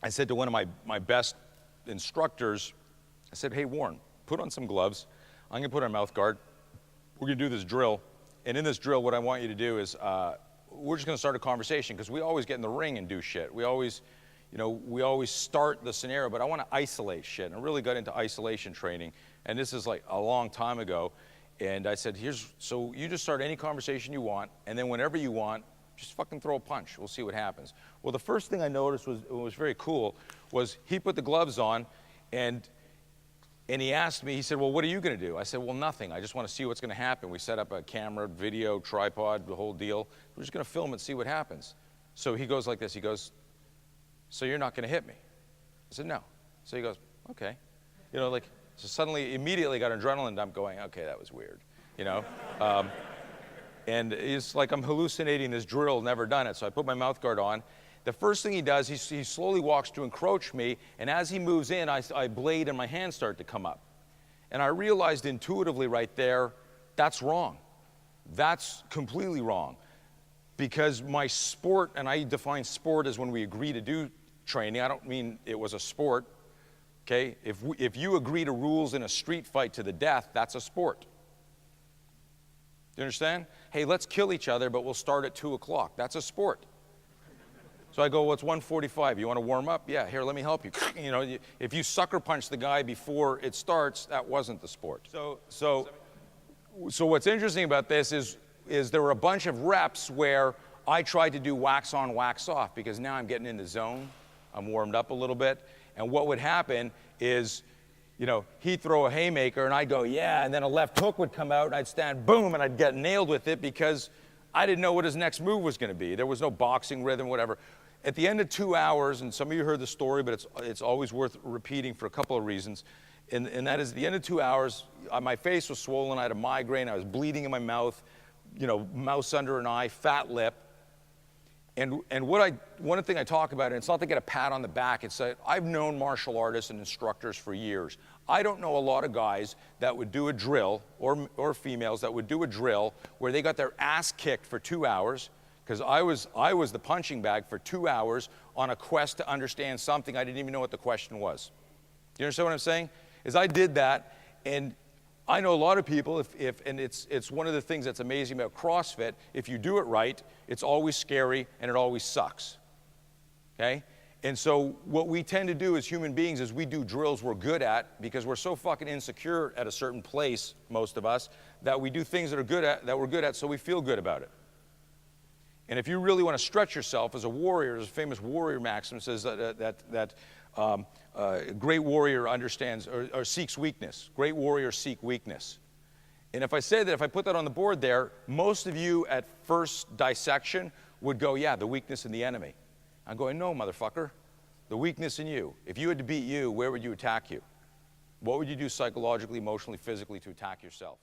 I said to one of my best instructors, I said, hey, Warren, put on some gloves. I'm going to put on a mouth guard. We're going to do this drill. And in this drill, what I want you to do is we're just going to start a conversation, because we always get in the ring and do shit. We always start the scenario, but I want to isolate shit. And I really got into isolation training. And this is like a long time ago. And I said, so you just start any conversation you want, and then whenever you want, just fucking throw a punch. We'll see what happens. Well, the first thing I noticed was very cool, was he put the gloves on, and he asked me, he said, well, what are you going to do? I said, well, nothing. I just want to see what's going to happen. We set up a camera, video, tripod, the whole deal. We're just going to film and see what happens. So he goes like this. He goes, so you're not going to hit me? I said, no. So he goes, okay. So suddenly, immediately got an adrenaline dump going, okay, that was weird, and it's like I'm hallucinating this drill, never done it. So I put my mouth guard on. The first thing he does, he slowly walks to encroach me, and as he moves in, I blade and my hands start to come up. And I realized intuitively right there, that's wrong. That's completely wrong. Because my sport, and I define sport as when we agree to do training, I don't mean it was a sport. Okay, if you agree to rules in a street fight to the death, that's a sport. Do you understand? Hey, let's kill each other, but we'll start at 2 o'clock. That's a sport. So I go, well, it's 1:45. You want to warm up? Yeah, here, let me help you. If you sucker punch the guy before it starts, that wasn't the sport. So what's interesting about this is there were a bunch of reps where I tried to do wax on, wax off, because now I'm getting in the zone. I'm warmed up a little bit. And what would happen is, he'd throw a haymaker, and I'd go, yeah, and then a left hook would come out, and I'd stand, boom, and I'd get nailed with it, because I didn't know what his next move was going to be. There was no boxing rhythm, whatever. At the end of 2 hours, and some of you heard the story, but it's always worth repeating for a couple of reasons, and that is, at the end of 2 hours, my face was swollen, I had a migraine, I was bleeding in my mouth, mouse under an eye, fat lip. And one thing I talk about, and it's not to get a pat on the back, it's that I've known martial artists and instructors for years. I don't know a lot of guys that would do a drill, or females that would do a drill where they got their ass kicked for 2 hours, because I was the punching bag for 2 hours on a quest to understand something I didn't even know what the question was. Do you understand what I'm saying? Is I did that, and I know a lot of people, and it's one of the things that's amazing about CrossFit, if you do it right, it's always scary and it always sucks, okay? And so what we tend to do as human beings is we do drills we're good at, because we're so fucking insecure at a certain place, most of us, that we do things that we're good at so we feel good about it. And if you really want to stretch yourself as a warrior, there's a famous warrior maxim says that a great warrior understands or seeks weakness. Great warriors seek weakness. And if I say that, if I put that on the board there, most of you at first dissection would go, yeah, the weakness in the enemy. I'm going, no, motherfucker, the weakness in you. If you had to beat you, where would you attack you? What would you do psychologically, emotionally, physically to attack yourself?